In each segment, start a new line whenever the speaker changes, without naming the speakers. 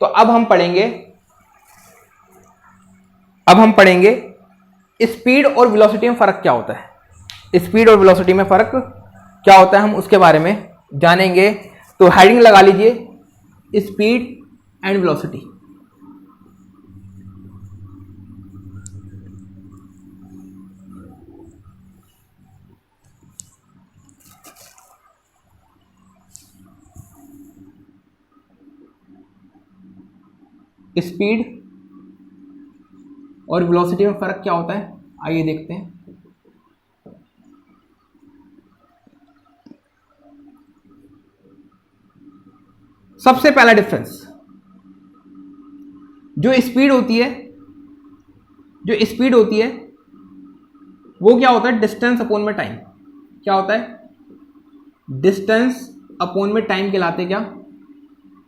तो अब हम पढ़ेंगे स्पीड और वेलोसिटी में फर्क क्या होता है। स्पीड और वेलोसिटी में फर्क क्या होता है हम उसके बारे में जानेंगे। तो हेडिंग लगा लीजिए स्पीड एंड वेलोसिटी। स्पीड और वेलोसिटी में फर्क क्या होता है, आइए देखते हैं। सबसे पहला डिफरेंस, जो स्पीड होती है वो क्या होता है, डिस्टेंस अपॉन में टाइम। क्या होता है, डिस्टेंस अपॉन में टाइम कहलाते क्या,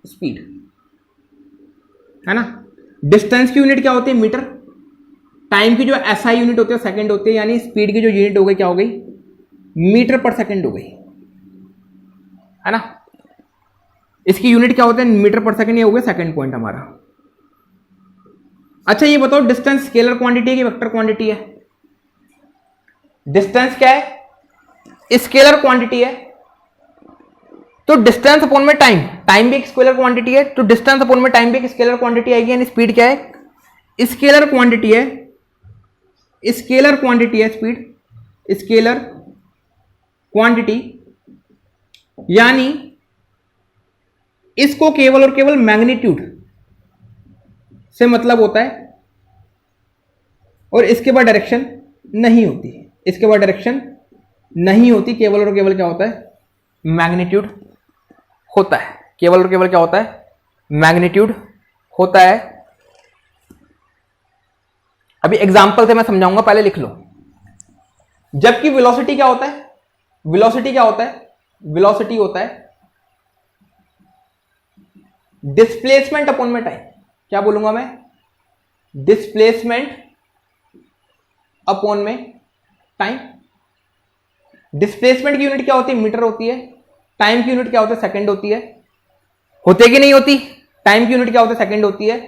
स्पीड, है ना। डिस्टेंस की यूनिट क्या होती है, मीटर। टाइम की जो एसआई यूनिट होती है सेकंड होती है, यानी स्पीड की जो यूनिट हो गई क्या हो गई, मीटर पर सेकंड हो गई, है ना। इसकी यूनिट क्या होता है, मीटर पर सेकंड। ये हो गया सेकंड पॉइंट हमारा। अच्छा ये बताओ डिस्टेंस स्केलर क्वांटिटी है कि वेक्टर क्वांटिटी है। डिस्टेंस क्या है, स्केलर क्वांटिटी है। तो डिस्टेंस अपॉन में टाइम भी एक स्केलर क्वांटिटी है, तो डिस्टेंस अपॉन में टाइम भी एक स्केलर क्वांटिटी आएगी। यानी स्पीड क्या है, स्केलर क्वांटिटी है। स्पीड स्केलर क्वांटिटी, यानी इसको केवल और केवल मैग्नीट्यूड से मतलब होता है और इसके बाद डायरेक्शन नहीं होती। केवल और केवल क्या होता है, मैग्नीट्यूड होता है। केवल और केवल क्या होता है, मैग्नीट्यूड होता है। अभी एग्जांपल से मैं समझाऊंगा, पहले लिख लो। जबकि वेलोसिटी क्या होता है, वेलोसिटी होता है डिस्प्लेसमेंट अपॉन में टाइम। क्या बोलूंगा मैं, डिस्प्लेसमेंट अपॉन में टाइम। डिस्प्लेसमेंट की यूनिट क्या होती है, मीटर होती है। टाइम की यूनिट क्या होती है, सेकंड होती है। होते कि नहीं होती, टाइम की यूनिट क्या होती है, सेकंड होती है।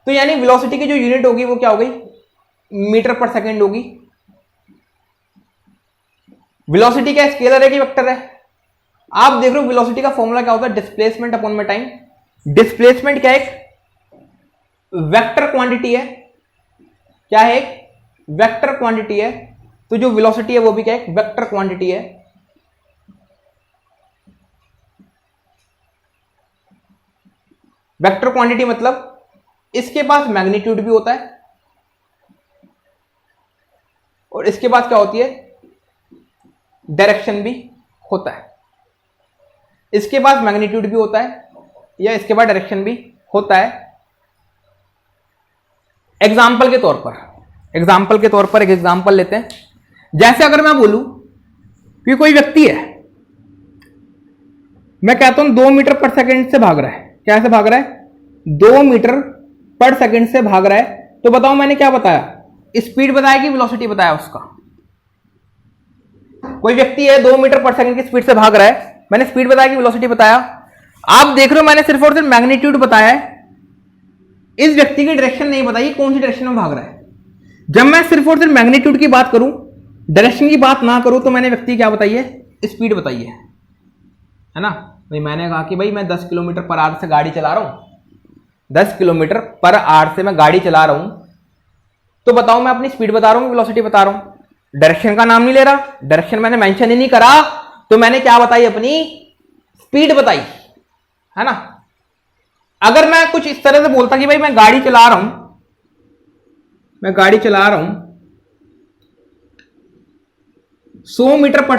तो यानी वेलोसिटी की जो यूनिट होगी वो क्या हो गई, मीटर पर सेकंड होगी। वेलोसिटी क्या स्केलर है कि वेक्टर है, आप देख रहे हो। वेलोसिटी का फॉर्मूला क्या होता है, डिस्प्लेसमेंट अपॉन में टाइम। डिस्प्लेसमेंट क्या है, एक वेक्टर क्वांटिटी है। क्या है, एक वेक्टर क्वांटिटी है। तो जो वेलोसिटी है वो भी क्या है, एक वेक्टर क्वांटिटी है। वेक्टर क्वांटिटी मतलब इसके पास मैग्नीट्यूड भी होता है और इसके पास क्या होती है, डायरेक्शन भी होता है। इसके पास मैग्नीट्यूड भी होता है या इसके पास डायरेक्शन भी होता है। एग्जाम्पल के तौर पर एक एग्जाम्पल लेते हैं। जैसे अगर मैं बोलूं कि कोई व्यक्ति है, मैं कहता हूं 2 मीटर पर सेकंड से भाग रहा है। कैसे भाग रहा है, 2 मीटर पर सेकंड से भाग रहा है। तो बताओ मैंने क्या बताया, स्पीड बताया कि वेलोसिटी बताया उसका। कोई व्यक्ति है 2 मीटर पर सेकंड की स्पीड से भाग रहा है, मैंने स्पीड बताया कि वेलोसिटी बताया। आप देख रहे हो मैंने सिर्फ और सिर्फ मैग्नीट्यूड बताया है, इस व्यक्ति की डायरेक्शन नहीं बताई, कौन सी डायरेक्शन में भाग रहा है। जब मैं सिर्फ और सिर्फ मैग्नीट्यूड की बात करूं, डायरेक्शन की बात ना करूं, तो मैंने व्यक्ति क्या बताई है, स्पीड बताई है ना। भाई मैंने कहा कि भाई मैं 10 किलोमीटर पर आवर से गाड़ी चला रहा हूं, 10 किलोमीटर पर आवर से मैं गाड़ी चला रहा हूं। तो बताओ मैं अपनी स्पीड बता रहा हूं, वेलोसिटी बता रहा हूं। डायरेक्शन का नाम नहीं ले रहा, डायरेक्शन मैंने मेंशन ही नहीं करा, तो मैंने क्या बताई, अपनी स्पीड बताई, है ना। अगर मैं कुछ इस तरह से बोलता कि भाई मैं गाड़ी चला रहा हूं 100 मीटर पर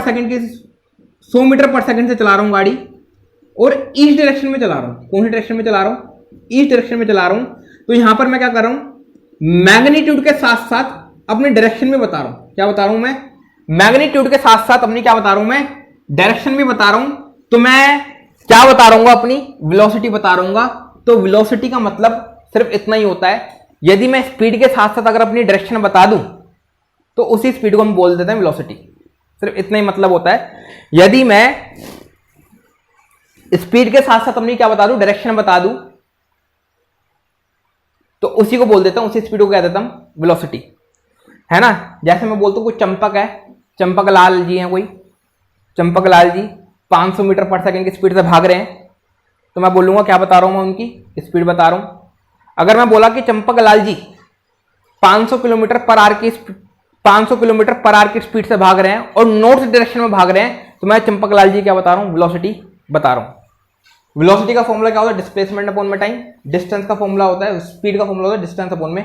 सेकंड से चला रहा हूं गाड़ी, और ईस्ट डायरेक्शन में चला रहा हूं। कौन सी डायरेक्शन में चला रहा हूं, ईस्ट डायरेक्शन में चला रहा हूं। तो यहां पर मैं क्या कर रहा हूं, मैग्नीट्यूड के साथ साथ अपनी डायरेक्शन में बता रहा हूं। क्या बता रहा हूं मैं, मैग्नीट्यूड के साथ साथ अपनी क्या बता रहा हूं मैं, डायरेक्शन भी बता रहा हूं। तो मैं क्या बता रहा हूं, अपनी वेलोसिटी बता रहा हूं। तो वेलोसिटी का मतलब सिर्फ इतना ही होता है, यदि मैं स्पीड के साथ साथ अगर अपनी डायरेक्शन बता दूं तो उसी स्पीड को हम बोल देते हैं वेलोसिटी। सिर्फ इतना ही मतलब होता है, यदि मैं स्पीड के साथ साथ अपनी क्या बता दूं, डायरेक्शन बता दूं, तो उसी को बोल देता हूं, उसी स्पीड को कह देता हूं वेलोसिटी, है ना। जैसे मैं बोलता हूँ कोई चंपक है, चंपक लाल जी हैं, कोई चंपक लाल जी 500 मीटर पर सेकंड की स्पीड से भाग रहे हैं, तो मैं बोलूंगा क्या बता रहा हूं, मैं उनकी स्पीड बता रहा हूं। अगर मैं बोला कि Champak Lal ji 500 kilometre per our की 500 किलोमीटर पर आवर की स्पीड से भाग रहे हैं और नॉर्थ डायरेक्शन में भाग रहे हैं, तो मैं चंपक लाल जी क्या बता रहा हूं, वेलोसिटी बता रहा हूं। वेलोसिटी का फॉर्मूला क्या होता है, डिस्प्लेसमेंट अपॉन में टाइम। डिस्टेंस का फॉर्मूला होता है, स्पीड का फॉर्मूला होता है डिस्टेंस अपॉन में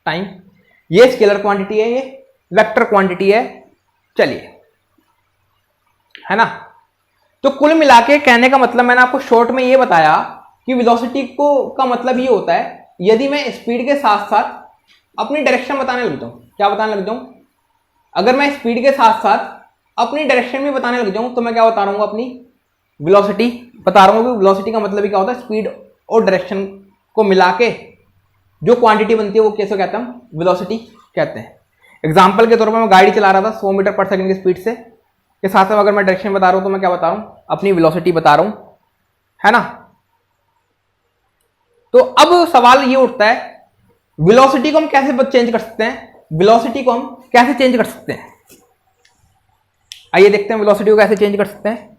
टाइम। ये स्केलर क्वांटिटी है, ये वेक्टर क्वांटिटी है। चलिए, है ना। तो कुल मिला के कहने का मतलब मैंने आपको शॉर्ट में ये बताया कि वेलोसिटी को का मतलब ये होता है, यदि मैं स्पीड के साथ साथ अपनी डायरेक्शन बताने लग जाऊं, क्या बताने लग जाऊं, अगर मैं स्पीड के साथ साथ अपनी डायरेक्शन भी बताने लग जाऊं, तो मैं क्या बता रहा हूं, अपनी वेलोसिटी बता रहा हूं। वेलोसिटी का मतलब ही क्या होता है, स्पीड और डायरेक्शन को मिला के जो क्वांटिटी बनती है वो कैसे कहते हैं, वेलोसिटी कहते हैं। एग्जाम्पल के तौर पर मैं गाड़ी चला रहा था 100 मीटर पर सेकंड की स्पीड से, के साथ साथ अगर मैं डायरेक्शन बता रहा हूं तो मैं क्या बता रहा हूं, अपनी वेलोसिटी बता रहा हूं, है ना। तो अब सवाल ये उठता है, वेलोसिटी को हम कैसे चेंज कर सकते हैं, वेलोसिटी को हम कैसे चेंज कर सकते हैं। आइए देखते हैं वेलोसिटी को कैसे चेंज कर सकते हैं।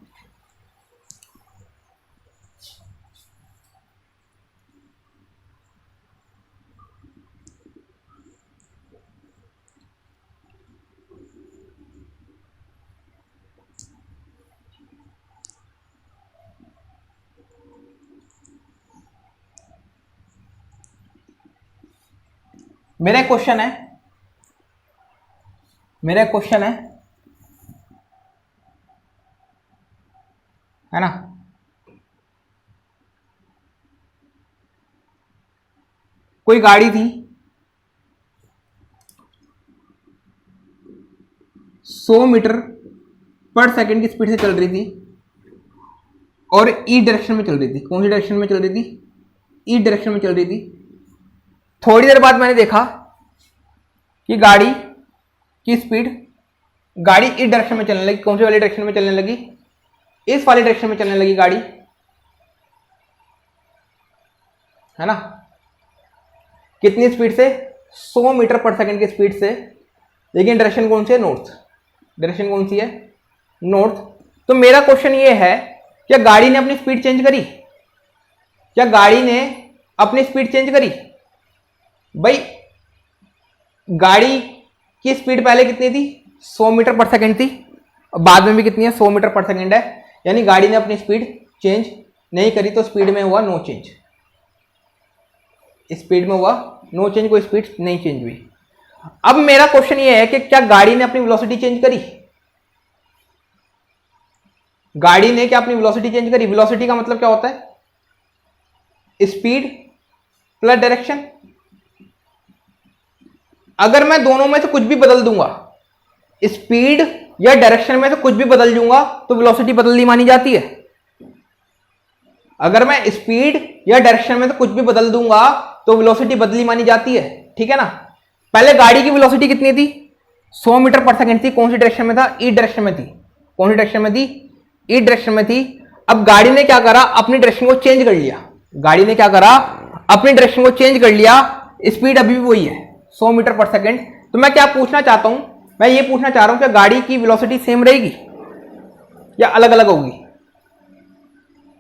मेरा क्वेश्चन है ना। कोई गाड़ी थी 100 मीटर पर सेकंड की स्पीड से चल रही थी और ई डायरेक्शन में चल रही थी। कौन सी डायरेक्शन में चल रही थी, ई डायरेक्शन में चल रही थी। थोड़ी देर बाद मैंने देखा कि गाड़ी की स्पीड, गाड़ी इस डायरेक्शन में चलने लगी। कौन सी वाली डायरेक्शन में चलने लगी, इस वाली डायरेक्शन में चलने लगी गाड़ी, है ना। कितनी स्पीड से, 100 मीटर पर सेकंड की स्पीड से, लेकिन डायरेक्शन कौन सी है, नॉर्थ। डायरेक्शन कौन सी है, नॉर्थ। तो मेरा क्वेश्चन ये है, क्या गाड़ी ने अपनी स्पीड चेंज करी, क्या गाड़ी ने अपनी स्पीड चेंज करी। भाई गाड़ी की स्पीड पहले कितनी थी, 100 मीटर पर सेकंड थी, और बाद में भी कितनी है, 100 मीटर पर सेकंड है। यानी गाड़ी ने अपनी स्पीड चेंज नहीं करी, तो स्पीड में हुआ नो चेंज। स्पीड में हुआ नो चेंज, कोई स्पीड नहीं चेंज हुई। अब मेरा क्वेश्चन ये है कि क्या गाड़ी ने अपनी वेलोसिटी चेंज करी, गाड़ी ने क्या अपनी वेलोसिटी चेंज करी। वेलोसिटी का मतलब क्या होता है, स्पीड प्लस डायरेक्शन। अगर मैं दोनों में से कुछ भी बदल दूंगा, स्पीड या डायरेक्शन में से कुछ भी बदल दूंगा, तो वेलोसिटी बदलनी मानी जाती है। अगर मैं स्पीड या डायरेक्शन में से कुछ भी बदल दूंगा तो वेलोसिटी बदली मानी जाती है, ठीक है ना। पहले गाड़ी की वेलोसिटी कितनी थी, 100 मीटर पर सेकंड थी। कौन सी डायरेक्शन में था, ई डायरेक्शन में थी। कौन सी डायरेक्शन में थी, ई डायरेक्शन में थी। अब गाड़ी ने क्या करा, अपनी डायरेक्शन को चेंज कर लिया। गाड़ी ने क्या करा, अपनी डायरेक्शन को चेंज कर लिया। स्पीड अभी भी वही है, 100 मीटर पर सेकंड। तो मैं क्या पूछना चाहता हूं, मैं ये पूछना चाह रहा हूं कि गाड़ी की वेलोसिटी सेम रहेगी या अलग अलग होगी।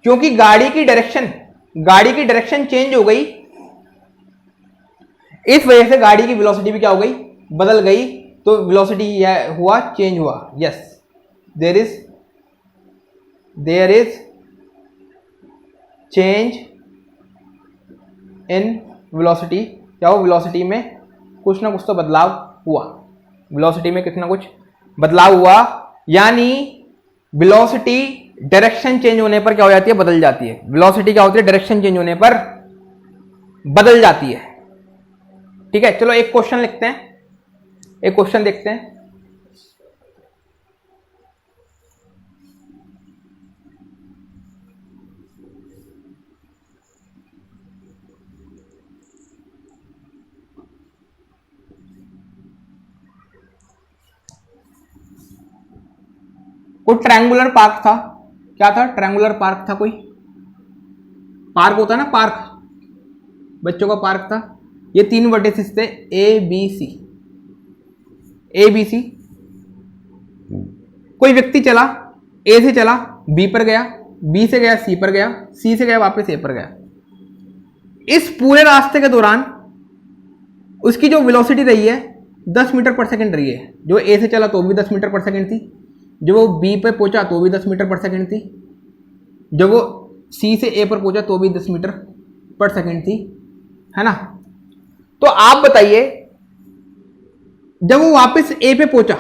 क्योंकि गाड़ी की डायरेक्शन चेंज हो गई, इस वजह से गाड़ी की वेलोसिटी भी क्या हो गई, बदल गई। तो वेलोसिटी हुआ चेंज हुआ। Yes, there is change in velocity. क्या हो, वेलोसिटी में कुछ ना कुछ तो बदलाव हुआ, वेलोसिटी में कुछ ना कुछ बदलाव हुआ। यानी वेलोसिटी डायरेक्शन चेंज होने पर क्या हो जाती है, बदल जाती है। वेलोसिटी क्या होती है, डायरेक्शन चेंज होने पर बदल जाती है। ठीक है, चलो एक क्वेश्चन लिखते हैं, एक क्वेश्चन देखते हैं। कोई ट्रायंगुलर पार्क था, क्या था, ट्रायंगुलर पार्क था। कोई पार्क होता है ना, पार्क, बच्चों का पार्क था। ये 3 वर्टिसेस थे A B C, A B C. कोई व्यक्ति चला, ए से चला बी पर गया, बी से गया सी पर गया, सी से गया वापस ए पर गया। इस पूरे रास्ते के दौरान उसकी जो वेलोसिटी रही है 10 मीटर पर सेकंड रही है। जो ए से चला तो भी 10 मीटर पर सेकंड थी, जब वो बी पे पहुंचा तो भी 10 मीटर पर सेकंड थी, जब वो सी से ए पर पहुंचा तो भी 10 मीटर पर सेकंड थी, है ना। तो आप बताइए जब वो वापस ए पे पहुंचा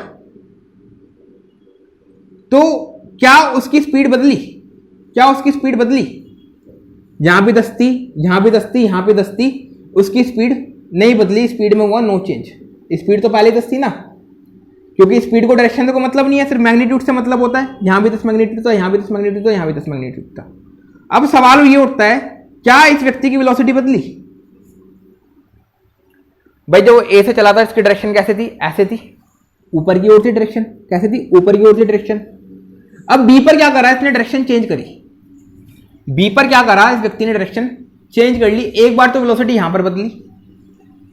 तो क्या उसकी स्पीड बदली? क्या उसकी स्पीड बदली? यहां भी 10 थी, यहां भी 10 थी, यहां पे 10 थी, उसकी स्पीड नहीं बदली, स्पीड में हुआ नो चेंज। स्पीड तो पहले 10 थी ना, क्योंकि स्पीड को डायरेक्शन से कोई मतलब नहीं है, सिर्फ मैग्नीट्यूड से मतलब होता है। यहां भी 10 मैग्नीट्यूड था, यहां भी 10 मैग्नीट्यूड था, यहां भी 10 मैग्नीट्यूड था। अब सवाल ये उठता है क्या इस व्यक्ति की वेलोसिटी बदली? भाई जो ए से चला था इसकी डायरेक्शन कैसे थी? ऐसे थी, ऊपर की ओर से डायरेक्शन कैसे थी? ऊपर की ओर से डायरेक्शन। अब बी पर क्या करा? इसने डायरेक्शन चेंज करी। बी पर क्या करा? इस व्यक्ति ने डायरेक्शन चेंज कर ली। एक बार तो वेलोसिटी यहां पर बदली,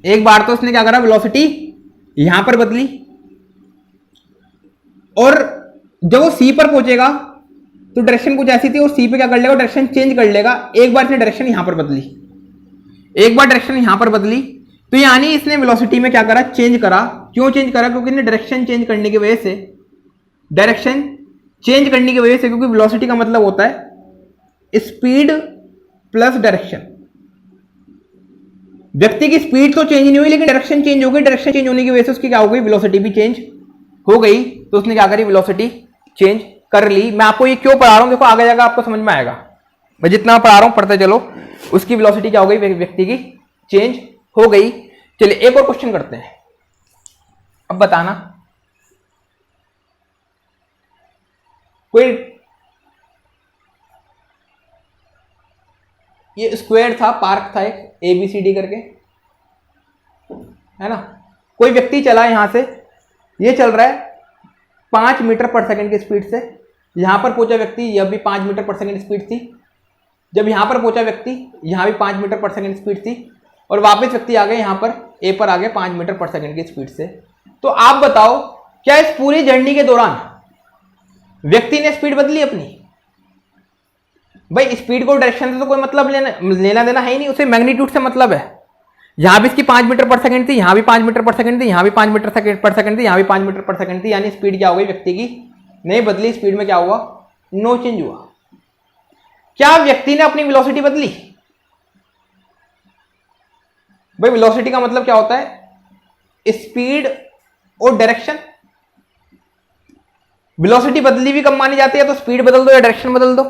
एक बार तो उसने क्या करा? वेलोसिटी यहां पर बदली। और जब वो सी पर पहुंचेगा तो डायरेक्शन कुछ ऐसी थी, और सी पे क्या कर लेगा? डायरेक्शन चेंज कर लेगा। एक बार इसने डायरेक्शन यहां पर बदली, एक बार डायरेक्शन यहां पर बदली, तो यानी इसने वेलोसिटी में क्या करा? चेंज करा। क्यों चेंज करा? क्योंकि इसने डायरेक्शन चेंज करने की वजह से, डायरेक्शन चेंज करने की वजह से, क्योंकि वेलोसिटी का मतलब होता है स्पीड प्लस डायरेक्शन। व्यक्ति की स्पीड तो चेंज नहीं हुई लेकिन डायरेक्शन चेंज हो गई। डायरेक्शन चेंज होने की वजह से उसकी क्या हो गई? वेलोसिटी भी चेंज हो गई। तो उसने क्या करी? वेलोसिटी चेंज कर ली। मैं आपको ये क्यों पढ़ा रहा हूं देखो, आगे जाकर आपको समझ में आएगा। मैं जितना पढ़ा रहा हूं पढ़ते चलो। उसकी वेलोसिटी क्या हो गई? व्यक्ति की चेंज हो गई। चलिए एक और क्वेश्चन करते हैं। अब बताना, कोई ये स्क्वायर था, पार्क था एक ABCD करके, है ना। कोई व्यक्ति चला यहां से, ये चल रहा है 5 मीटर पर सेकंड की स्पीड से, यहां पर पहुंचा व्यक्ति, यह भी 5 मीटर पर सेकंड स्पीड थी। जब यहां पर पहुंचा व्यक्ति, यहां भी 5 मीटर पर सेकंड स्पीड थी, और वापस व्यक्ति आ गए यहां पर ए पर आ गए 5 मीटर पर सेकंड की स्पीड से। तो आप बताओ क्या इस पूरी जर्नी के दौरान व्यक्ति ने स्पीड बदली अपनी? भाई स्पीड को डायरेक्शन से तो कोई मतलब लेना देना है ही नहीं, उसे मैग्नीट्यूड से मतलब है। यहां भी इसकी 5 मीटर पर सेकंड थी, यहां भी 5 मीटर पर सेकंड थी, यहां भी 5 मीटर पर सेकंड थी, यहां भी 5 मीटर पर सेकंड थी, यानी स्पीड क्या हो गई? व्यक्ति की नहीं बदली। स्पीड में क्या हुआ? नो चेंज हुआ। क्या व्यक्ति ने अपनी वेलोसिटी बदली? भाई वेलोसिटी का मतलब क्या होता है? स्पीड और डायरेक्शन। वेलोसिटी बदली भी कब मानी जाती है? तो स्पीड बदल दो या डायरेक्शन बदल दो।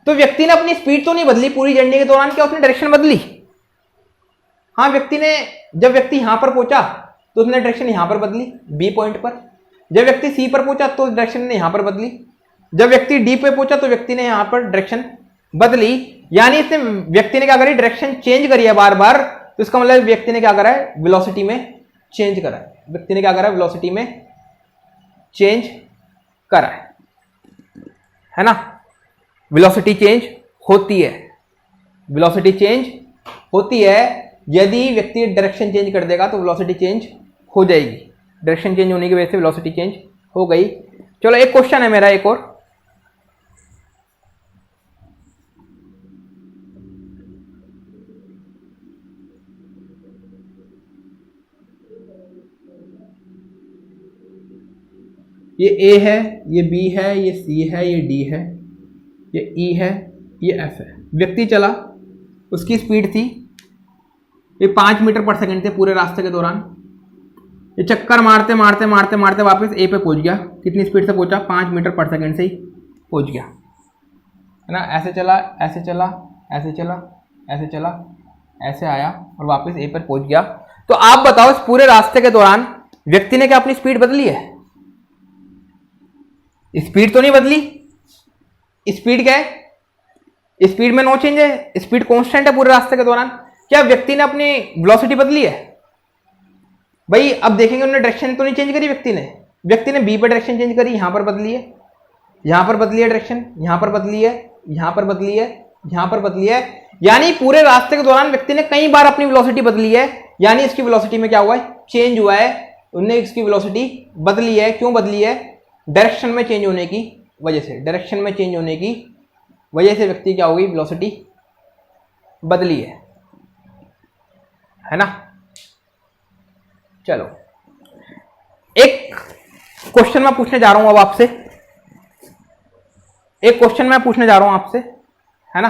तो व्यक्ति ने अपनी स्पीड तो नहीं बदली पूरी जर्नी के दौरान, क्या उसने डायरेक्शन बदली? हाँ, व्यक्ति ने, जब व्यक्ति यहां पर पहुंचा तो उसने डायरेक्शन यहां पर बदली बी पॉइंट पर। जब व्यक्ति सी पर पहुंचा तो डायरेक्शन ने यहां पर बदली। जब व्यक्ति डी पे पहुंचा तो व्यक्ति ने यहां पर डायरेक्शन बदली। यानी इसने, व्यक्ति ने क्या करी? डायरेक्शन चेंज करी है बार बार। तो इसका मतलब व्यक्ति ने क्या करा है? वेलोसिटी में चेंज करा है। व्यक्ति ने क्या करा है? वेलोसिटी में चेंज करा है ना। वेलोसिटी चेंज होती है, वेलोसिटी चेंज होती है। यदि व्यक्ति डायरेक्शन चेंज कर देगा तो वेलोसिटी चेंज हो जाएगी। डायरेक्शन चेंज होने की वजह से वेलोसिटी चेंज हो गई। चलो एक क्वेश्चन है मेरा एक और। ये A है, ये B है, ये C है, ये D है, ये E है, ये F है। व्यक्ति चला, उसकी स्पीड थी, ये 5 मीटर पर सेकंड थे पूरे रास्ते के दौरान। ये चक्कर मारते मारते मारते मारते वापस ए पे पहुंच गया। कितनी स्पीड से पहुंचा? 5 मीटर पर सेकंड से ही पहुंच गया, है ना। ऐसे चला, ऐसे चला, ऐसे चला, ऐसे चला, ऐसे आया और वापस ए पर पहुंच गया। तो आप बताओ इस पूरे रास्ते के दौरान व्यक्ति ने क्या अपनी स्पीड बदली है? स्पीड तो नहीं बदली। स्पीड क्या है? स्पीड में नो चेंज है, स्पीड कांस्टेंट है पूरे रास्ते के दौरान। क्या व्यक्ति ने अपनी वेलोसिटी बदली है? भाई अब देखेंगे उन्होंने डायरेक्शन तो नहीं चेंज करी व्यक्ति ने बी पर डायरेक्शन चेंज करी, यहां पर बदली है, यहां पर बदली है डायरेक्शन, यहां पर बदली है, यहां पर बदली है, यहां पर बदली है। यानी पूरे रास्ते के दौरान व्यक्ति ने कई बार अपनी वेलोसिटी बदली है, यानी इसकी वेलोसिटी में क्या हुआ है, चेंज हुआ है, उन्होंने इसकी वेलोसिटी बदली है। क्यों बदली है? डायरेक्शन में चेंज होने की वजह से, डायरेक्शन में चेंज होने की वजह से व्यक्ति क्या हो गई, वेलोसिटी बदली है ना। चलो एक क्वेश्चन मैं पूछने जा रहा हूं अब आपसे, एक क्वेश्चन मैं पूछने जा रहा हूं आपसे, है ना।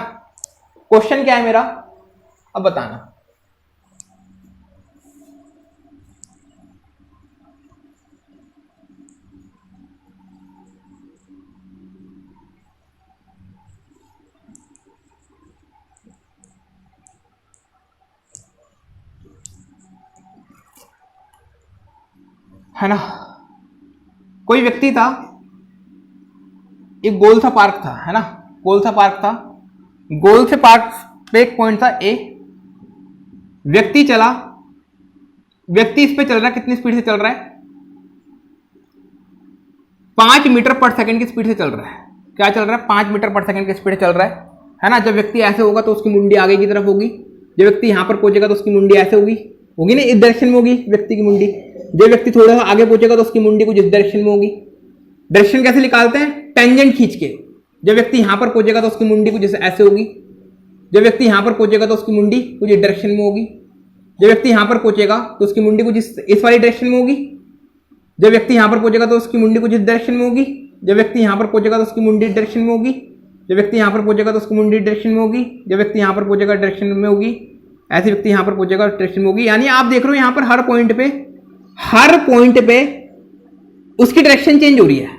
क्वेश्चन क्या है मेरा, अब बताना। है ना, कोई व्यक्ति था, एक गोल सा पार्क था, है ना, गोल सा पार्क था, गोल से पार्क पे एक पॉइंट था ए, व्यक्ति चला, व्यक्ति इस पे चल रहा है, कितनी स्पीड से चल रहा है, 5 मीटर पर सेकंड की स्पीड से चल रहा है। क्या चल रहा है? 5 मीटर पर सेकंड की स्पीड से चल रहा है ना। जब व्यक्ति ऐसे होगा तो उसकी मुंडी आगे की तरफ होगी, जब व्यक्ति यहां पर पहुंचेगा तो उसकी मुंडी ऐसे होगी ना, इस डायरेक्शन में होगी व्यक्ति की मुंडी। जब व्यक्ति थोड़ा सा आगे पहुंचेगा तो उसकी मुंडी कुछ इस डायरेक्शन में होगी। डायरेक्शन कैसे निकालते हैं? टेंजेंट खींच के। जब व्यक्ति यहां पर पहुंचेगा तो उसकी मुंडी कुछ ऐसे होगी, जब व्यक्ति यहां पर पहुंचेगा तो उसकी मुंडी कुछ इस डायरेक्शन में होगी, जब व्यक्ति यहां पर पहुंचेगा तो उसकी मुंडी कुछ इस वाली डायरेक्शन में होगी, जब व्यक्ति यहां पर पहुंचेगा तो उसकी मुंडी कुछ इस डायरेक्शन में होगी, जब व्यक्ति यहां पर पहुंचेगा तो उसकी मुंडी डायरेक्शन में होगी, जब व्यक्ति यहां पर पहुंचेगा तो उसकी मुंडी डायरेक्शन में होगी, जब व्यक्ति यहां पर पहुंचेगा डायरेक्शन में होगी, ऐसे व्यक्ति यहां पर पहुंचेगा डायरेक्शन में होगी। यानी आप देख रहे हो यहां पर हर पॉइंट पे उसकी डायरेक्शन चेंज हो रही है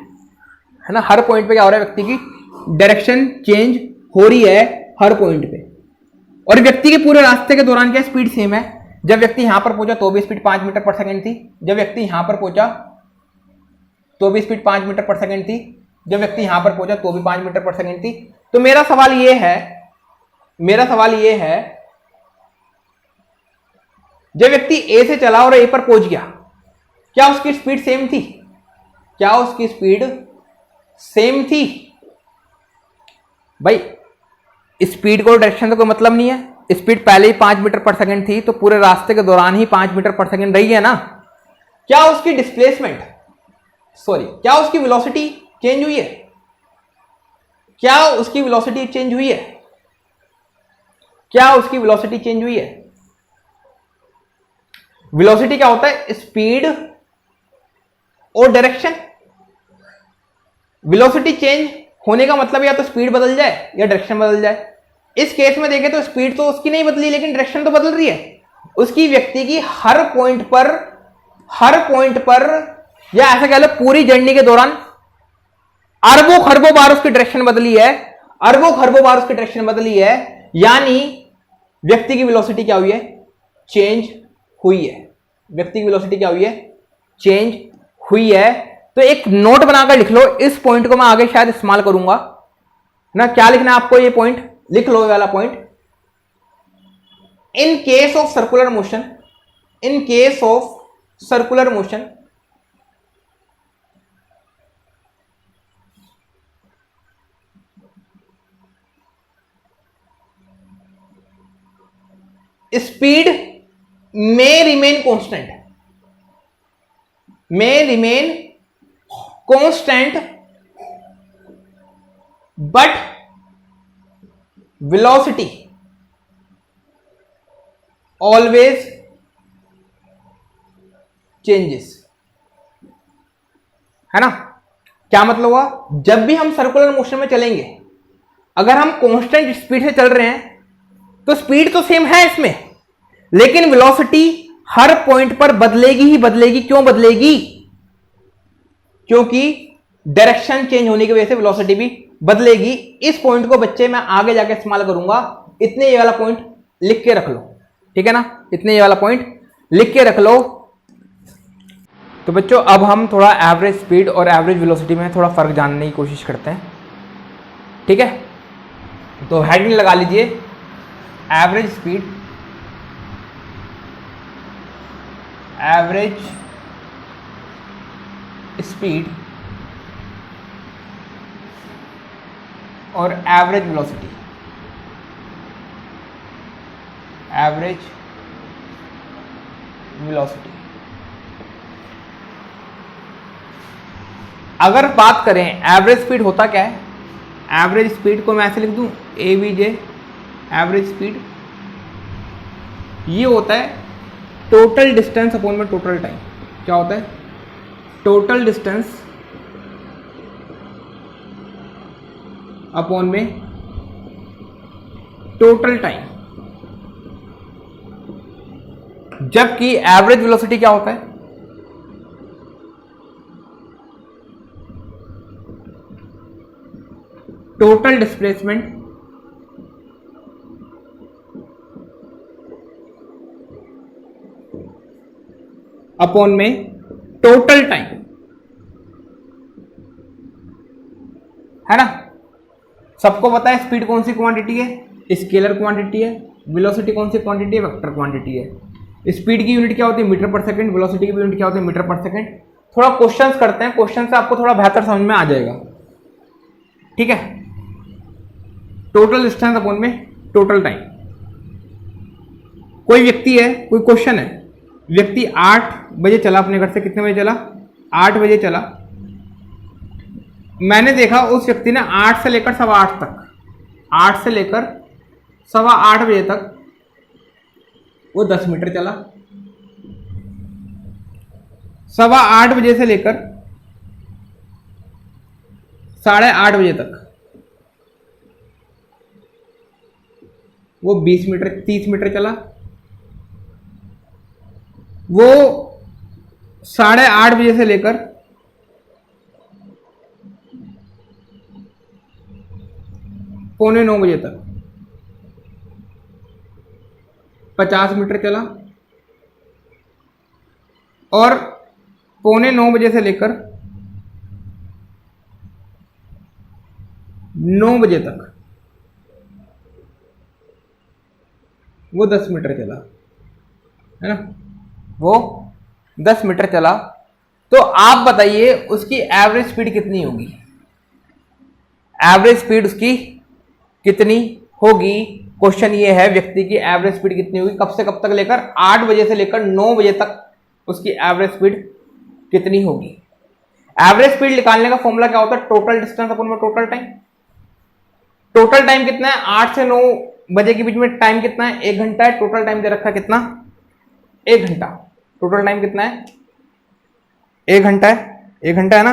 ना। हर पॉइंट पे क्या हो रहा है? व्यक्ति की डायरेक्शन चेंज हो रही है हर पॉइंट पे। और व्यक्ति के पूरे रास्ते के दौरान क्या स्पीड सेम है। जब व्यक्ति यहां पर पहुंचा तो भी स्पीड 5 मीटर पर सेकंड थी, जब व्यक्ति यहां पर पहुंचा तो भी स्पीड 5 मीटर पर सेकंड थी, जब व्यक्ति यहां पर पहुंचा तो भी 5 मीटर पर सेकंड थी। तो मेरा सवाल ये है, जब व्यक्ति ए से चला और ए पर पहुंच गया, क्या उसकी स्पीड सेम थी? क्या उसकी स्पीड सेम थी? भाई स्पीड को डायरेक्शन से कोई मतलब नहीं है। स्पीड पहले ही 5 मीटर पर सेकंड थी तो पूरे रास्ते के दौरान ही 5 मीटर पर सेकंड रही है ना। क्या उसकी क्या उसकी वेलोसिटी चेंज हुई है? क्या उसकी वेलोसिटी चेंज हुई है? क्या उसकी वेलोसिटी चेंज हुई है? वेलोसिटी क्या होता है? स्पीड और डायरेक्शन। वेलोसिटी चेंज होने का मतलब या तो स्पीड बदल जाए या डायरेक्शन बदल जाए। इस केस में देखें तो स्पीड तो उसकी नहीं बदली लेकिन डायरेक्शन तो बदल रही है उसकी। व्यक्ति की हर पॉइंट पर या ऐसा कह लो पूरी जर्नी के दौरान अरबों खरबों बार उसकी डायरेक्शन बदली है, यानी व्यक्ति की वेलोसिटी क्या हुई है? चेंज हुई है। व्यक्ति की वेलोसिटी क्या हुई है? चेंज हुई है। तो एक नोट बनाकर लिख लो, इस पॉइंट को मैं आगे शायद इस्तेमाल करूंगा ना। क्या लिखना है आपको? ये पॉइंट लिख लो, ये वाला point. In case of circular motion, speed may remain constant but velocity always changes, है ना। क्या मतलब हुआ? जब भी हम सर्कुलर मोशन में चलेंगे, अगर हम कांस्टेंट स्पीड से चल रहे हैं तो स्पीड तो सेम है इसमें, लेकिन वेलोसिटी हर पॉइंट पर बदलेगी ही बदलेगी। क्यों बदलेगी? क्योंकि डायरेक्शन चेंज होने की वजह से वेलोसिटी भी बदलेगी। इस पॉइंट को बच्चे मैं आगे जाके इस्तेमाल करूंगा। इतने ये वाला पॉइंट लिख के रख लो, ठीक है ना। इतने ये वाला पॉइंट लिख के रख लो। तो बच्चों अब हम थोड़ा एवरेज स्पीड और एवरेज वेलोसिटी में थोड़ा फर्क जानने की कोशिश करते हैं, ठीक है। तो हेडिंग लगा लीजिए एवरेज स्पीड, और एवरेज वेलोसिटी। Average velocity. अगर बात करें एवरेज स्पीड होता क्या है, एवरेज स्पीड को मैं ऐसे लिख दूं AVJ एवरेज स्पीड, ये होता है टोटल डिस्टेंस अपॉन में टोटल टाइम। क्या होता है? टोटल डिस्टेंस अपॉन में टोटल टाइम। जबकि एवरेज वेलोसिटी क्या होता है? टोटल डिस्प्लेसमेंट अपॉन में टोटल टाइम, है ना। सबको पता है स्पीड कौन सी क्वांटिटी है? स्केलर क्वांटिटी है। वेलोसिटी कौन सी क्वांटिटी है? वेक्टर क्वांटिटी है। स्पीड की यूनिट क्या होती है? मीटर पर सेकंड। वेलोसिटी की यूनिट क्या होती है? मीटर पर सेकंड। थोड़ा क्वेश्चंस करते हैं, क्वेश्चन से आपको थोड़ा बेहतर समझ में आ जाएगा, ठीक है। टोटल डिस्टेंस अपॉन में टोटल टाइम। कोई व्यक्ति है, कोई क्वेश्चन है, व्यक्ति 8 बजे चला अपने घर से। कितने बजे चला? 8 बजे चला। मैंने देखा उस व्यक्ति ने 8 से लेकर 8:15 तक, 8 से लेकर 8:15 बजे तक वो 10 मीटर चला। 8:15 बजे से लेकर 8:30 बजे तक वो 20 मीटर 30 मीटर चला। वो 8:30 बजे से लेकर 8:45 बजे तक 50 मीटर चला। और 8:45 बजे से लेकर 9 बजे तक वो 10 मीटर चला, है ना। वो 10 मीटर चला। तो आप बताइए उसकी एवरेज स्पीड कितनी होगी? एवरेज स्पीड उसकी कितनी होगी? क्वेश्चन ये है, व्यक्ति की एवरेज स्पीड कितनी होगी? कब से कब तक लेकर? 8 बजे से लेकर 9 बजे तक उसकी एवरेज स्पीड कितनी होगी? एवरेज स्पीड निकालने का फॉर्मूला क्या होता है? टोटल डिस्टेंस अपॉन में टोटल टाइम। टोटल टाइम कितना है? 8 से 9 बजे के बीच में टाइम कितना है? 1 घंटा है। टोटल टाइम दे रखा है कितना? 1 घंटा। टोटल टाइम कितना है? 1 घंटा है। 1 घंटा है ना।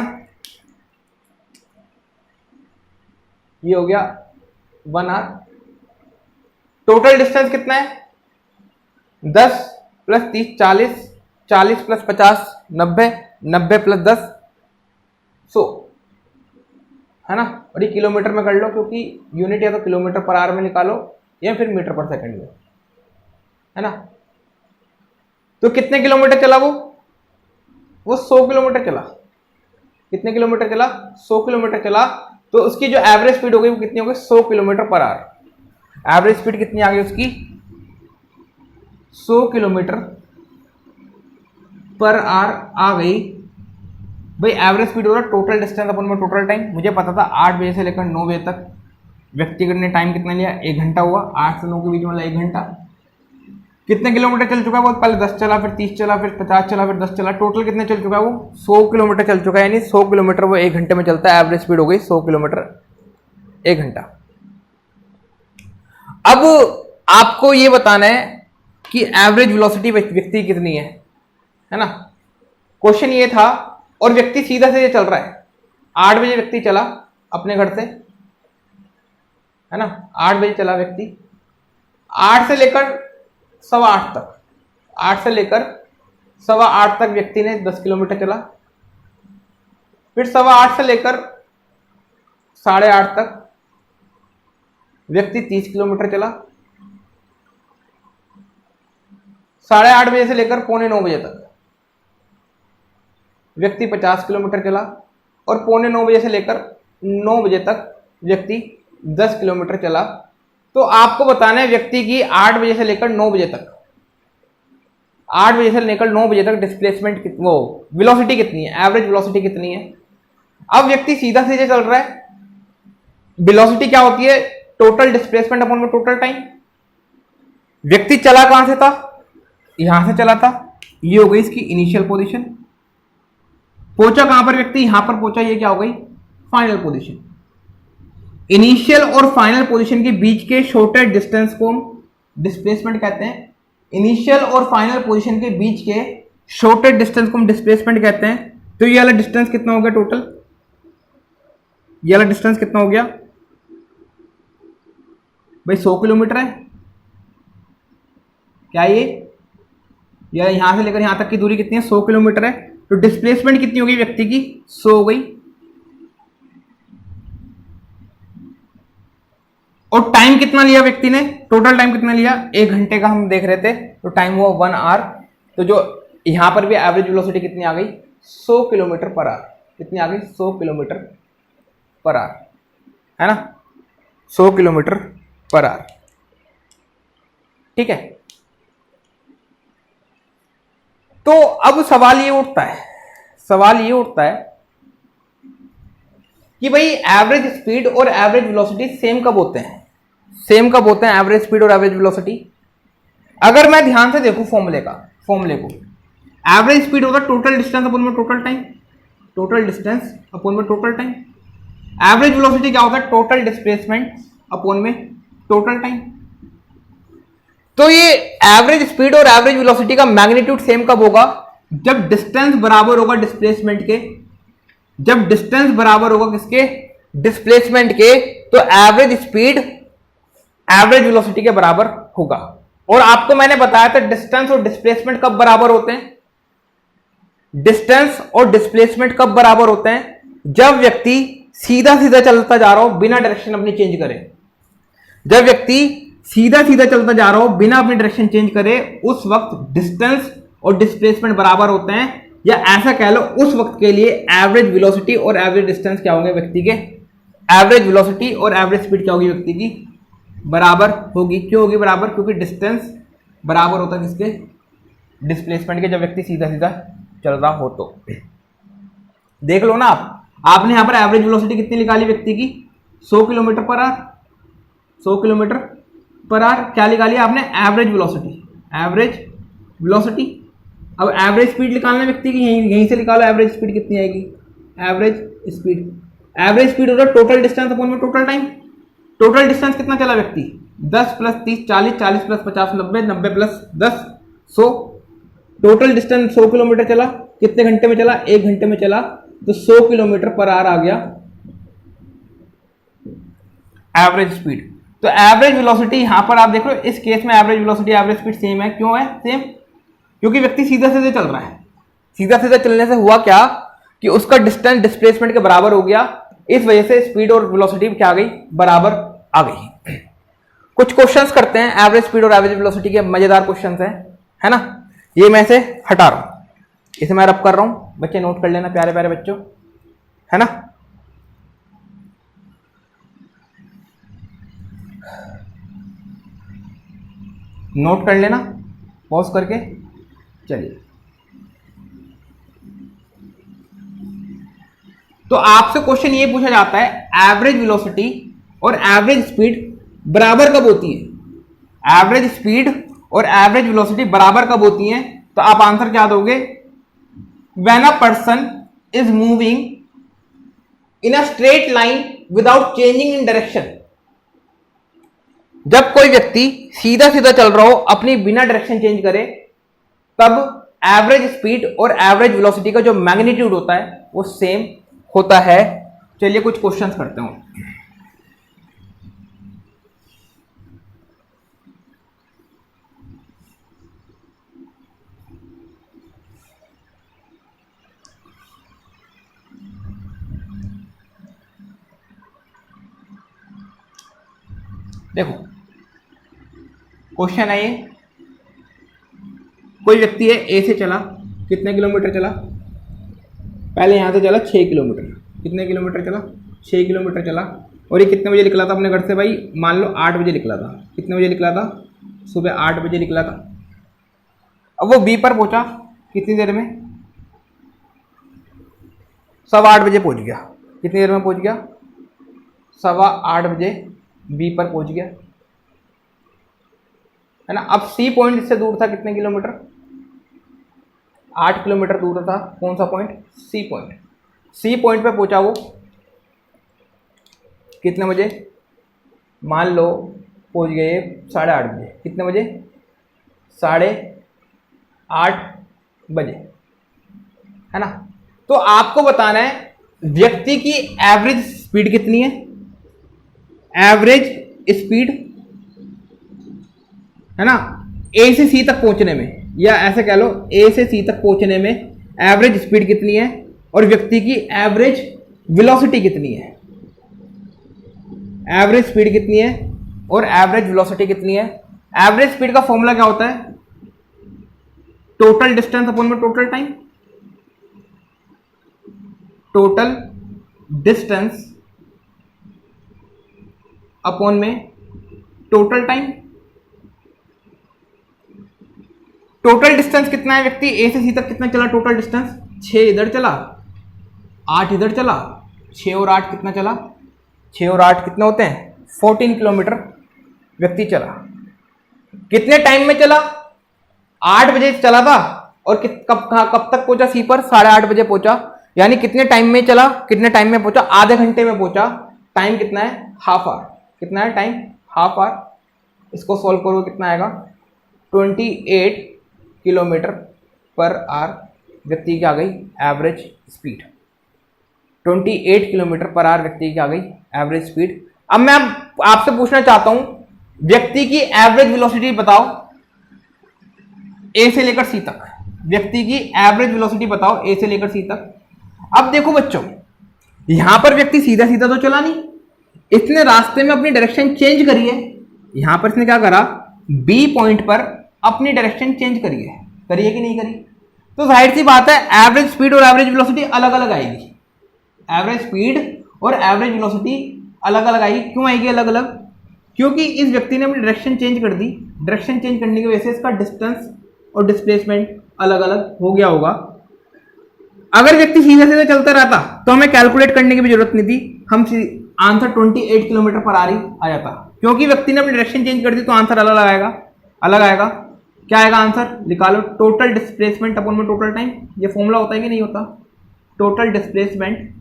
ये हो गया 1 आवर। टोटल डिस्टेंस कितना है? 10 + 30 40, 40 + 50 90, 90 + 10 100, है ना। और ये किलोमीटर में कर लो, क्योंकि यूनिट या तो किलोमीटर पर आवर में निकालो या फिर मीटर पर सेकंड में, है ना। तो कितने किलोमीटर चला वो 100 किलोमीटर चला। कितने किलोमीटर चला? 100 किलोमीटर चला। तो उसकी जो एवरेज स्पीड हो गई वो कितनी हो गई? 100 kilometre per hour. Average speed कितनी आ गई उसकी? 100 किलोमीटर पर आवर आ गई। भाई एवरेज स्पीड हो रहा है टोटल डिस्टेंस अपन में टोटल टाइम। मुझे पता था 8 बजे से लेकर 9 बजे तक व्यक्तिगत ने टाइम कितना लिया? 1 घंटा हुआ। 8 से 9 के बीच में 1 घंटा। कितने किलोमीटर चल चुका है वो? पहले 10 चला, फिर 30 चला, फिर 50 चला, फिर 10 चला। टोटल कितने चल चुका है वो? 100 किलोमीटर चल चुका है। यानी 100 किलोमीटर वो 1 घंटे में चलता है। एवरेज स्पीड हो गई 100 किलोमीटर 1 घंटा। अब आपको ये बताना है कि एवरेज वेलोसिटी व्यक्ति कितनी है ना। क्वेश्चन ये था, और व्यक्ति सीधा से चल रहा है। 8 बजे व्यक्ति चला अपने घर से, है ना। 8 बजे चला व्यक्ति। 8 से लेकर 8:15 तक, 8 से लेकर 8:15 तक व्यक्ति ने 10 किलोमीटर चला। फिर 8:15 से लेकर 8:30 तक व्यक्ति 30 किलोमीटर चला। 8:30 बजे से लेकर 8:45 बजे तक व्यक्ति 50 किलोमीटर चला। और 8:45 बजे से लेकर 9 बजे तक व्यक्ति 10 किलोमीटर चला। तो आपको बताना है व्यक्ति की 8 बजे से लेकर 9 बजे तक, 8 बजे से लेकर 9 बजे तक डिस्प्लेसमेंट वो वेलोसिटी कितनी है, एवरेज वेलोसिटी कितनी है। अब व्यक्ति सीधा सीधे चल रहा है। वेलोसिटी क्या होती है? टोटल डिस्प्लेसमेंट अपॉन में टोटल टाइम। व्यक्ति चला कहां से था, यहां से चला था, ये हो गई इसकी इनिशियल पोजीशन। पहुंचा कहां पर व्यक्ति, यहां पर पहुंचा, ये क्या हो गई फाइनल पोजीशन। इनिशियल और फाइनल पोजीशन के बीच के शॉर्टेस्ट डिस्टेंस को हम डिस्प्लेसमेंट कहते हैं। इनिशियल और फाइनल पोजीशन के बीच के शॉर्टेस्ट डिस्टेंस को हम डिस्प्लेसमेंट कहते हैं। तो ये वाला डिस्टेंस कितना हो गया टोटल, ये वाला डिस्टेंस कितना हो गया भाई, 100 किलोमीटर है क्या ये, या यहां से लेकर यहां तक की दूरी कितनी है, 100 किलोमीटर है। तो डिस्प्लेसमेंट कितनी होगी व्यक्ति की, 100 हो गई। और टाइम कितना लिया व्यक्ति ने, टोटल टाइम कितना लिया, 1 घंटे का हम देख रहे थे, तो टाइम हुआ 1 आवर। तो जो यहां पर भी एवरेज वेलोसिटी कितनी आ गई, 100 किलोमीटर पर आवर। कितनी आ गई, 100 किलोमीटर पर आवर, है ना, 100 किलोमीटर पर आवर। ठीक है। तो अब सवाल ये उठता है कि भाई एवरेज स्पीड और एवरेज वेलोसिटी सेम कब होते हैं, एवरेज स्पीड और एवरेज वेलोसिटी। अगर मैं ध्यान से देखूं फॉर्मूले को, एवरेज स्पीड होगा टोटल डिस्टेंस अपॉन में टोटल टाइम, एवरेज वेलोसिटी क्या होता है, टोटल डिस्प्लेसमेंट अपॉन में टोटल टाइम। तो ये एवरेज स्पीड और एवरेज वेलोसिटी का मैग्नीट्यूड सेम कब होगा, जब डिस्टेंस बराबर होगा डिस्प्लेसमेंट के, किसके, डिस्प्लेसमेंट के। तो एवरेज स्पीड एवरेज वेलोसिटी के बराबर होगा। और आपको मैंने बताया था डिस्टेंस और डिस्प्लेसमेंट कब बराबर होते हैं, जब व्यक्ति सीधा सीधा चलता जा रहा हो बिना डायरेक्शन अपनी चेंज करे, बिना अपनी डायरेक्शन चेंज करे, उस वक्त डिस्टेंस और डिस्प्लेसमेंट बराबर होते हैं। या ऐसा कह लो उस वक्त के लिए एवरेज वेलोसिटी और एवरेज डिस्टेंस क्या होंगे व्यक्ति के, एवरेज वेलोसिटी और एवरेज स्पीड क्या होगी व्यक्ति की, बराबर होगी। क्यों होगी बराबर, क्योंकि डिस्टेंस बराबर होता है किसके, डिस्प्लेसमेंट के, जब व्यक्ति सीधा सीधा चल रहा हो। तो देख लो ना आपने यहां पर एवरेज वेलोसिटी कितनी निकाली व्यक्ति की, 100 किलोमीटर पर आवर, क्या निकाली आपने, एवरेज वेलोसिटी। अब एवरेज स्पीड निकालना व्यक्ति की, यहीं से निकालो एवरेज स्पीड कितनी आएगी, एवरेज स्पीड होगा टोटल डिस्टेंस अपॉन में टोटल टाइम। टोटल डिस्टेंस कितना चला व्यक्ति, 10 + 30 40, 40 + 50 90, 90 + 10 100। टोटल डिस्टेंस 100 किलोमीटर चला, कितने घंटे में चला, 1 घंटे में चला। तो 100 किलोमीटर पर आवर आ गया एवरेज स्पीड। तो एवरेज वेलोसिटी यहां पर आप देख लो, इस केस में average velocity average speed same है। क्यों है सेम, क्योंकि व्यक्ति सीधा सीधे चल रहा है। सीधा सीधा चलने से हुआ क्या कि उसका डिस्टेंस डिस्प्लेसमेंट के बराबर हो गया, इस वजह से स्पीड और वेलोसिटी क्या आ गई, बराबर आ गई। कुछ क्वेश्चंस करते हैं एवरेज स्पीड और एवरेज वेलोसिटी के, मजेदार क्वेश्चंस हैं, है ना। ये मैं इसे हटा रहा हूं, इसे मैं रब कर रहा हूं, बच्चे नोट कर लेना, प्यारे प्यारे बच्चों, है ना। नोट कर लेना पॉज करके। चलिए, तो आपसे क्वेश्चन ये पूछा जाता है एवरेज वेलोसिटी और एवरेज स्पीड बराबर कब होती है, एवरेज स्पीड और एवरेज वेलोसिटी बराबर कब होती हैं। तो आप आंसर क्या दोगे, when a person is moving in a straight line without changing in direction. जब कोई व्यक्ति सीधा सीधा चल रहा हो अपनी बिना डायरेक्शन चेंज करे, तब एवरेज स्पीड और एवरेज वेलोसिटी का जो मैग्नीट्यूड होता है वो सेम होता है। चलिए कुछ क्वेश्चंस करते हूं। देखो क्वेश्चन है ये, कोई व्यक्ति है ए से चला, कितने किलोमीटर चला, पहले यहां से चला 6 किलोमीटर, कितने किलोमीटर चला, 6 किलोमीटर चला। और ये कितने बजे निकला था अपने घर से भाई, मान लो 8 बजे निकला था, कितने बजे निकला था, सुबह 8 बजे निकला था। अब वो बी पर पहुंचा कितनी देर में, 8:15 बजे पहुंच गया। कितनी देर में पहुंच गया, 8:15 बजे बी पर पहुंच गया, है ना। अब सी पॉइंट इससे दूर था कितने किलोमीटर, 8 किलोमीटर दूर था। कौन सा point, C point. C point पे पहुंचा वो कितने बजे, मान लो पहुंच गए 8:30 बजे। कितने बजे, 8:30 बजे, है ना। तो आपको बताना है व्यक्ति की एवरेज स्पीड कितनी है, एवरेज स्पीड, है ना, ए से सी तक पहुंचने में, या ऐसे कह लो ए से सी तक पहुंचने में एवरेज स्पीड कितनी है, और व्यक्ति की एवरेज वेलोसिटी कितनी है। एवरेज स्पीड कितनी है और एवरेज वेलोसिटी कितनी है। एवरेज स्पीड का फॉर्मूला क्या होता है, टोटल डिस्टेंस अपॉन में total time. Total distance upon में टोटल टाइम। टोटल डिस्टेंस कितना है, व्यक्ति ए से सी तक कितना चला टोटल डिस्टेंस, 6 इधर चला, 8 इधर चला, 6 और 8 कितना चला, 6 और 8 कितने होते हैं, 14 किलोमीटर व्यक्ति चला। कितने टाइम में चला, 8 बजे चला था और कब तक पहुंचा सी पर, 8:30 बजे पहुंचा। यानी कितने टाइम में चला, कितने टाइम में पहुंचा, आधे घंटे में पहुंचा। टाइम कितना है, हाफ आवर। कितना है टाइम, हाफ आवर। इसको सॉल्व करो कितना आएगा, 28 किलोमीटर पर आवर व्यक्ति की आ गई average speed. 28 kilometre per our व्यक्ति की आ गई एवरेज स्पीड। अब मैं आपसे पूछना चाहता हूं व्यक्ति की एवरेज वेलोसिटी बताओ ए से लेकर सी तक, व्यक्ति की एवरेज वेलोसिटी बताओ ए से लेकर सी तक। अब देखो बच्चों, यहां पर व्यक्ति सीधा सीधा तो चला नहीं, इसने रास्ते में अपनी डायरेक्शन चेंज करी है। यहां पर इसने क्या करा, बी पॉइंट पर अपनी डायरेक्शन चेंज करी है कि नहीं करी। तो जाहिर सी बात है एवरेज स्पीड और एवरेज वेलोसिटी अलग अलग आएगी। एवरेज स्पीड और एवरेज वेलोसिटी अलग अलग आएगी। क्यों आएगी अलग अलग, क्योंकि इस व्यक्ति ने अपनी डायरेक्शन चेंज कर दी। डायरेक्शन चेंज करने की वजह से इसका डिस्टेंस और डिस्प्लेसमेंट अलग अलग हो गया होगा। अगर व्यक्ति सीधा सीधा चलता रहता तो हमें कैलकुलेट करने की भी जरूरत नहीं थी, हम आंसर 28 किलोमीटर पर आवर आ जाता। क्योंकि व्यक्ति ने अपनी डायरेक्शन चेंज कर दी तो आंसर अलग आएगा, अलग आएगा। क्या आएगा आंसर, निकालो, टोटल डिस्प्लेसमेंट अपॉन में टोटल टाइम। ये फॉर्मूला होता है कि नहीं होता, टोटल डिस्प्लेसमेंट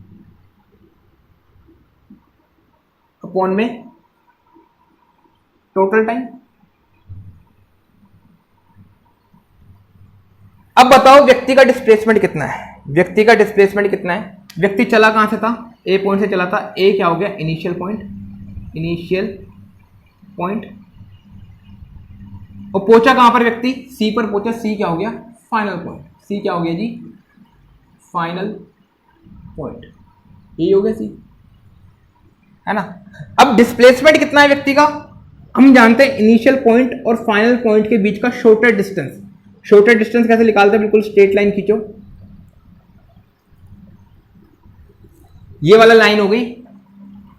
अपॉन में टोटल टाइम। अब बताओ व्यक्ति का डिस्प्लेसमेंट कितना है, व्यक्ति का डिस्प्लेसमेंट कितना है। व्यक्ति चला कहां से था, ए पॉइंट से चला था। ए क्या हो गया, इनिशियल पॉइंट, इनिशियल पॉइंट। और पहुंचा कहां पर व्यक्ति, सी पर पहुंचा। सी क्या हो गया, फाइनल पॉइंट। सी क्या हो गया जी, फाइनल पॉइंट। यही हो गया सी, है ना। अब डिस्प्लेसमेंट कितना है व्यक्ति का, हम जानते हैं इनिशियल पॉइंट और फाइनल पॉइंट के बीच का शॉर्टर डिस्टेंस। शॉर्टर डिस्टेंस कैसे निकालते हैं, बिल्कुल स्ट्रेट लाइन खींचो, ये वाला लाइन हो गई,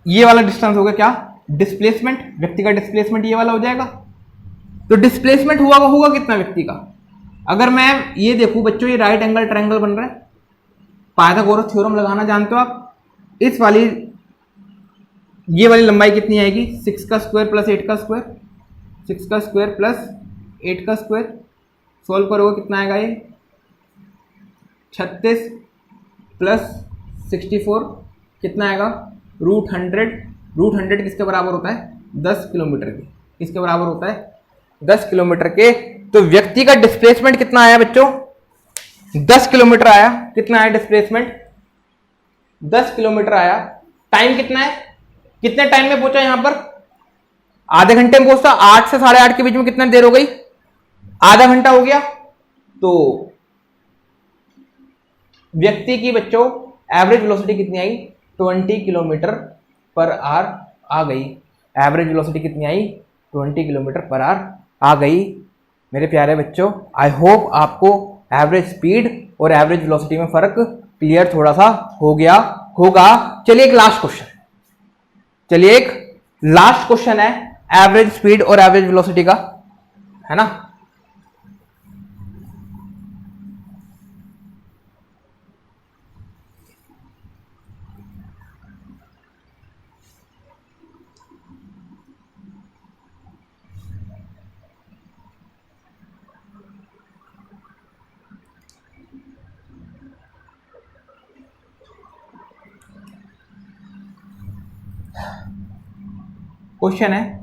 ये वाला डिस्टेंस होगा क्या, डिस्प्लेसमेंट। व्यक्ति का डिस्प्लेसमेंट ये वाला हो जाएगा। तो डिस्प्लेसमेंट होगा कितना व्यक्ति का। अगर मैं ये देखूं बच्चों, ये राइट एंगल ट्रायंगल बन रहा है, पाइथागोरस थ्योरम लगाना जानते हो आप। इस वाली, ये वाली लंबाई कितनी आएगी, 6 का स्क्वायर प्लस 8 का स्क्वायर, 6 का स्क्वायर प्लस 8 का स्क्वायर। सोल्व करोगे कितना आएगा, ये 36 प्लस 64 कितना आएगा, √100। √100 किसके बराबर होता है, 10 किलोमीटर के। किसके बराबर होता है, 10 किलोमीटर के। तो व्यक्ति का डिस्प्लेसमेंट कितना आया बच्चों, 10 किलोमीटर आया। कितना आया डिस्प्लेसमेंट, 10 किलोमीटर आया। टाइम कितना है, कितने टाइम में पहुंचा यहां पर, आधे घंटे में पहुंचता। 8 से 8:30 के बीच में कितना देर हो गई, आधा घंटा हो गया। तो व्यक्ति की बच्चों एवरेज वेलोसिटी कितनी आई, 20 किलोमीटर पर आवर आ गई। एवरेज वेलोसिटी कितनी आई, 20 किलोमीटर पर आवर आ गई। मेरे प्यारे बच्चों, आई होप आपको एवरेज स्पीड और एवरेज वेलोसिटी में फर्क क्लियर थोड़ा सा हो गया होगा। चलिए एक लास्ट क्वेश्चन, चलिए एक लास्ट क्वेश्चन है एवरेज स्पीड और एवरेज वेलोसिटी का, है ना। क्वेश्चन है,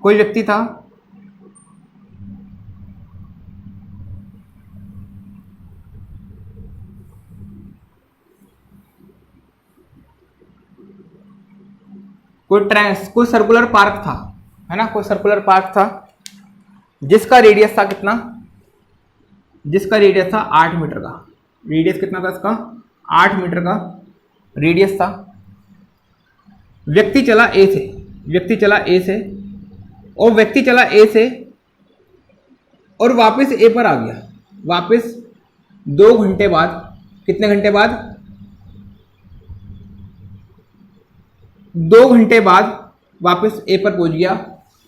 कोई व्यक्ति था कोई सर्कुलर पार्क था, है ना, कोई सर्कुलर पार्क था जिसका रेडियस था कितना, जिसका रेडियस था 8 मीटर का। रेडियस कितना था इसका, 8 मीटर का रेडियस था। व्यक्ति चला ए से, व्यक्ति चला ए से और व्यक्ति चला ए से और वापस ए पर आ गया। वापस 2 घंटे बाद, कितने घंटे बाद, 2 घंटे बाद वापस ए पर पहुंच गया।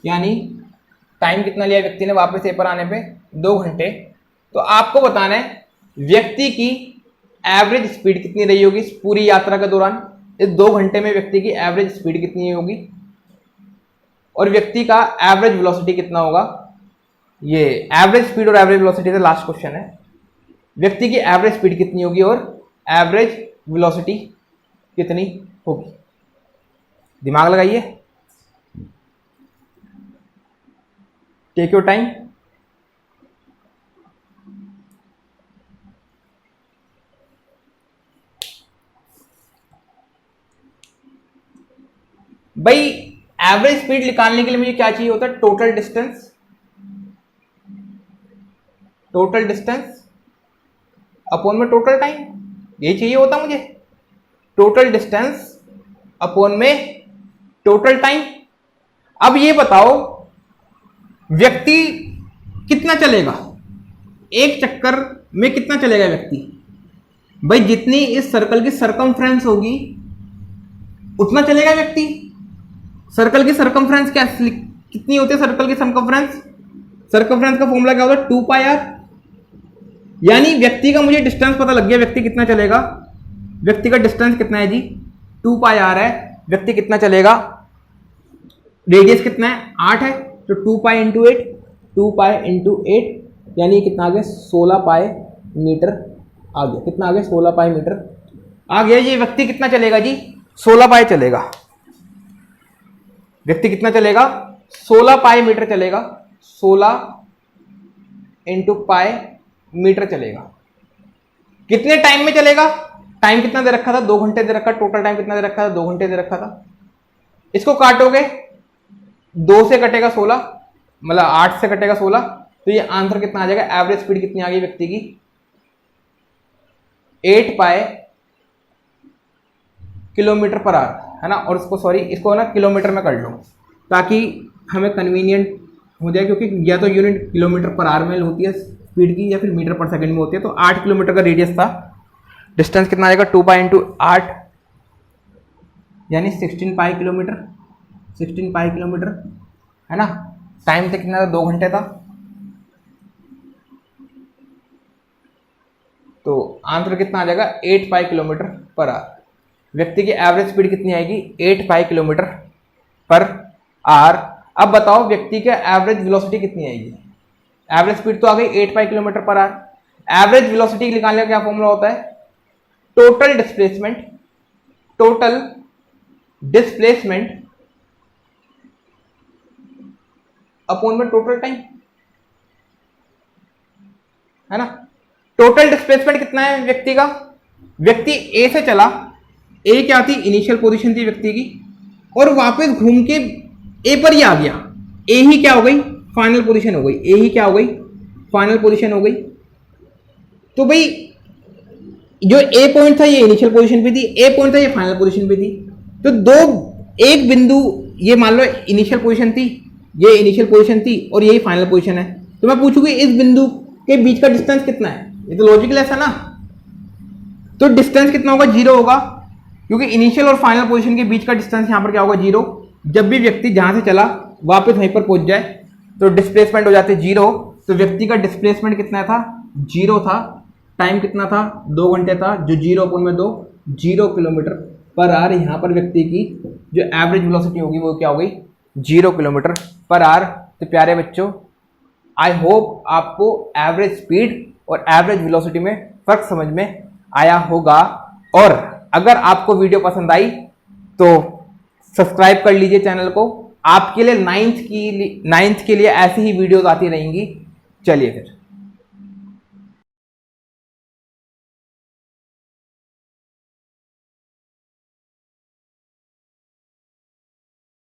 यानी टाइम कितना लिया व्यक्ति ने वापस ए पर आने पे, 2 घंटे। तो आपको बताना है व्यक्ति की एवरेज स्पीड कितनी रही होगी इस पूरी यात्रा के दौरान। इस 2 घंटे में व्यक्ति की एवरेज स्पीड कितनी होगी और व्यक्ति का एवरेज वेलोसिटी कितना होगा। ये एवरेज स्पीड और एवरेज वेलोसिटी से लास्ट क्वेश्चन है। व्यक्ति की एवरेज स्पीड कितनी होगी और एवरेज वेलोसिटी कितनी होगी। दिमाग लगाइए, टेक योर टाइम। भाई एवरेज स्पीड निकालने के लिए मुझे क्या चाहिए होता है, total distance, total distance upon में टोटल टाइम, यही चाहिए होता मुझे। टोटल डिस्टेंस अपॉन में टोटल टाइम। अब ये बताओ व्यक्ति कितना चलेगा, एक चक्कर में कितना चलेगा व्यक्ति। भाई जितनी इस सर्कल की सरकमफ्रेंस होगी उतना चलेगा व्यक्ति। सर्कल की सरकमफ्रेंस क्या कितनी होती है, सर्कल की सरकमफ्रेंस, सरकमफ्रेंस का फॉर्मूला क्या होता है, 2 पाई आर। यानी व्यक्ति का मुझे डिस्टेंस पता लग गया, व्यक्ति कितना चलेगा। व्यक्ति का डिस्टेंस कितना है जी, 2 पाई आर है। व्यक्ति कितना चलेगा, रेडियस कितना है, 8 है, तो 2 पाई इंटू 8, 2 पाई इंटू 8 यानी कितना आ गया, 16 पाई मीटर आ गया। कितना आ गया, 16 पाई मीटर आ गया। ये व्यक्ति कितना चलेगा जी, 16 पाई चलेगा। व्यक्ति कितना चलेगा, 16 पाई मीटर चलेगा। 16 इंटू पाई मीटर चलेगा। कितने टाइम में चलेगा, टाइम कितना दे रखा था, 2 घंटे दे रखा। टोटल टाइम कितना दे रखा था, 2 घंटे दे रखा था। इसको काटोगे, 2 से कटेगा 16, मतलब 8 से कटेगा 16, तो ये आंसर कितना आ जाएगा। एवरेज स्पीड कितनी आ गई व्यक्ति की, 8 पाई किलोमीटर पर आवर, है ना। और इसको सॉरी, इसको ना किलोमीटर में कर लो ताकि हमें कन्वीनियंट हो जाए, क्योंकि या तो यूनिट किलोमीटर पर आवर में होती है स्पीड की या फिर मीटर पर सेकंड में होती है। तो 8 किलोमीटर का रेडियस था। डिस्टेंस कितना आएगा, 2 पाई इंटू 8 यानी 16 पाई किलोमीटर, 16 पाई किलोमीटर, है ना। टाइम से कितना था, 2 घंटे था। तो आंसर कितना आ जाएगा, 8 पाई किलोमीटर पर आवर। व्यक्ति की एवरेज स्पीड कितनी आएगी, 8 पाई किलोमीटर पर आवर। अब बताओ व्यक्ति के एवरेज वेलोसिटी कितनी आएगी। एवरेज स्पीड तो आ गई 8 pi kilometre per hour. Average velocity निकालने का क्या फॉर्मूला होता है, total displacement, total displacement upon में टोटल टाइम, है ना। टोटल डिस्प्लेसमेंट कितना है व्यक्ति का, व्यक्ति ए से चला, ए क्या थी, इनिशियल पोजीशन थी व्यक्ति की, और वापस घूम के ए पर ही आ गया। ए ही क्या हो गई, फाइनल पोजीशन हो गई। ए ही क्या हो गई, फाइनल पोजीशन हो गई। तो भाई जो ए पॉइंट था ये इनिशियल पोजीशन पे थी, ए पॉइंट था ये फाइनल पोजीशन पे थी। तो एक बिंदु, ये मान लो इनिशियल पोजीशन थी, ये इनिशियल पोजीशन थी और यही फाइनल पोजीशन है। तो मैं पूछूंगी इस बिंदु के बीच का डिस्टेंस कितना है, ये तो लॉजिकल है ना। तो डिस्टेंस कितना होगा, 0 होगा, क्योंकि इनिशियल और फाइनल पोजीशन के बीच का डिस्टेंस यहां पर क्या होगा, 0। जब भी व्यक्ति जहां से चला वापस वहीं पर पहुंच जाए तो डिस्प्लेसमेंट हो जाते 0। तो व्यक्ति का डिस्प्लेसमेंट कितना था, 0 था। टाइम कितना था, 2 घंटे था, जो 0 अपॉन में 2, 0 किलोमीटर पर आवर। यहाँ पर व्यक्ति की जो एवरेज वेलोसिटी होगी वो क्या हो गई, 0 किलोमीटर पर आवर। तो प्यारे बच्चों, आई होप आपको एवरेज स्पीड और एवरेज वेलोसिटी में फर्क समझ में आया होगा। और अगर आपको वीडियो पसंद आई तो सब्सक्राइब कर लीजिए चैनल को। आपके लिए नाइन्थ के लिए ऐसी ही वीडियोस आती रहेंगी। चलिए फिर।